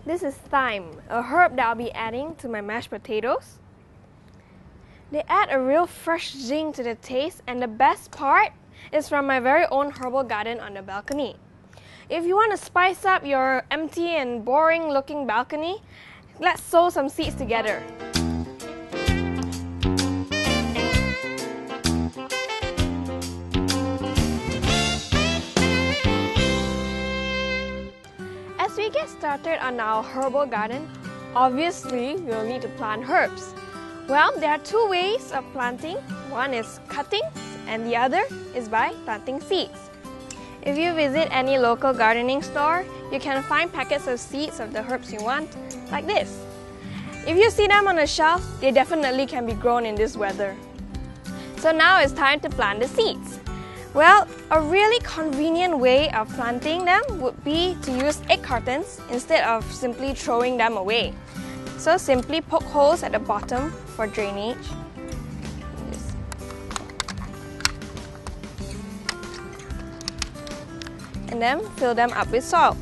This is thyme, a herb that I'll be adding to my mashed potatoes. They add a real fresh zing to the taste, and the best part is from my very own herbal garden on the balcony. If you want to spice up your empty and boring looking balcony, let's sow some seeds together. As we get started on our herbal garden, obviously we'll need to plant herbs. Well, there are two ways of planting. One is cuttings and the other is by planting seeds. If you visit any local gardening store, you can find packets of seeds of the herbs you want, like this. If you see them on a shelf, they definitely can be grown in this weather. So now it's time to plant the seeds. Well, a really convenient way of planting them would be to use egg cartons instead of simply throwing them away. So simply poke holes at the bottom for drainage. And then fill them up with soil.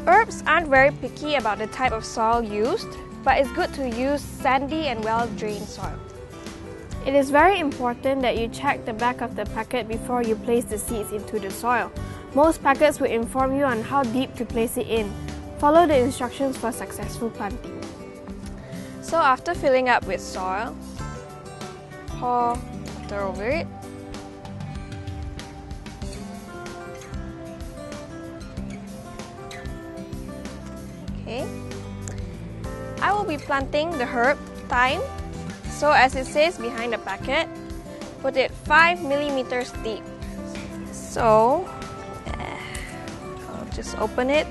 Herbs aren't very picky about the type of soil used, but it's good to use sandy and well-drained soil. It is very important that you check the back of the packet before you place the seeds into the soil. Most packets will inform you on how deep to place it in. Follow the instructions for successful planting. So after filling up with soil, pour water over it. Okay. I will be planting the herb thyme. So as it says behind the packet, put it 5 millimeters deep. So I'll just open it.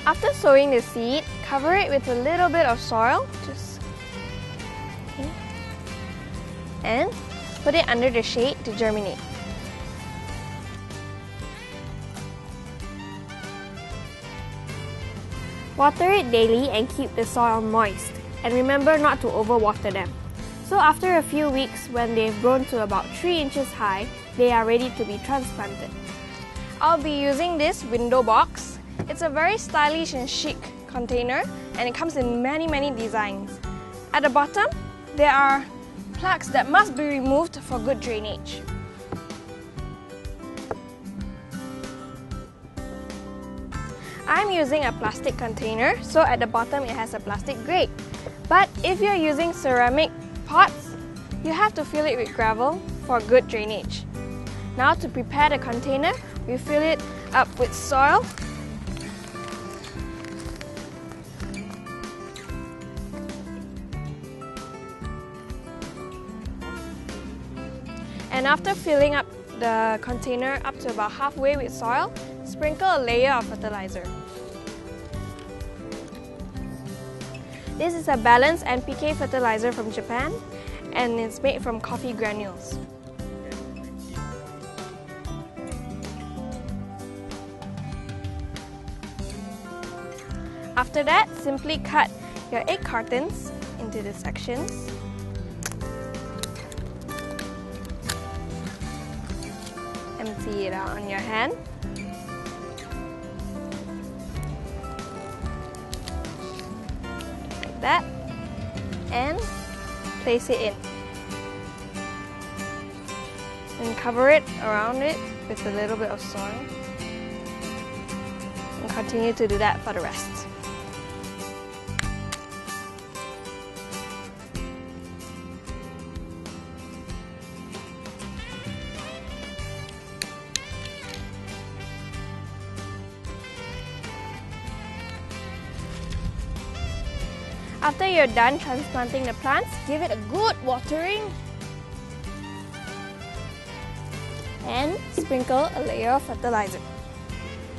After sowing the seed, cover it with a little bit of soil, and put it under the shade to germinate. Water it daily and keep the soil moist, and remember not to overwater them. So after a few weeks, when they've grown to about 3 inches high, they are ready to be transplanted. I'll be using this window box. It's a very stylish and chic container, and it comes in many designs. At the bottom, there are plugs that must be removed for good drainage. I'm using a plastic container, so at the bottom it has a plastic grate. But if you're using ceramic pots, you have to fill it with gravel for good drainage. Now to prepare the container, we fill it up with soil. And after filling up the container up to about halfway with soil, sprinkle a layer of fertilizer. This is a balanced NPK fertilizer from Japan, and it's made from coffee granules. After that, simply cut your egg cartons into the sections. Empty it out on your hand. Like that. And place it in. And cover it around it with a little bit of soil. And continue to do that for the rest. After you're done transplanting the plants, give it a good watering and sprinkle a layer of fertilizer.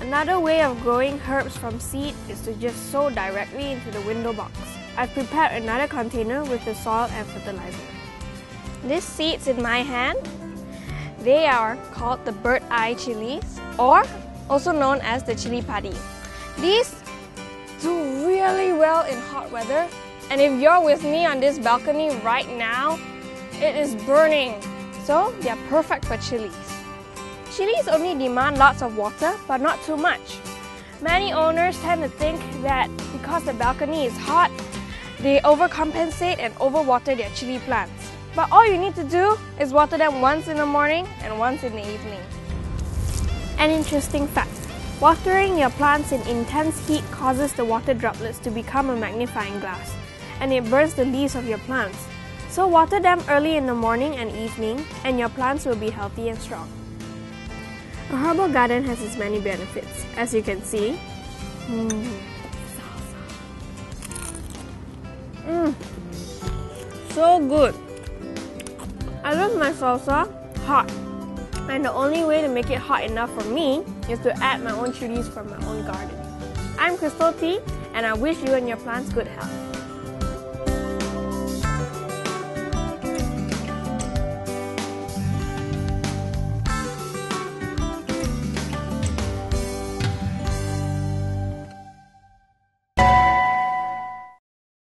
Another way of growing herbs from seed is to just sow directly into the window box. I've prepared another container with the soil and fertilizer. These seeds in my hand, they are called the bird eye chilies, or also known as the chili padi. These do really well in hot weather, and if you're with me on this balcony right now, it is burning, so they are perfect for chilies. Chilies only demand lots of water, but not too much. Many owners tend to think that because the balcony is hot, they overcompensate and overwater their chili plants. But all you need to do is water them once in the morning and once in the evening. An interesting fact: watering your plants in intense heat causes the water droplets to become a magnifying glass, and it burns the leaves of your plants. So water them early in the morning and evening, and your plants will be healthy and strong. A herbal garden has its many benefits. As you can see, so good. I love my salsa hot, and the only way to make it hot enough for me is to add my own chilies from my own garden. I'm Krystal Tee, and I wish you and your plants good health.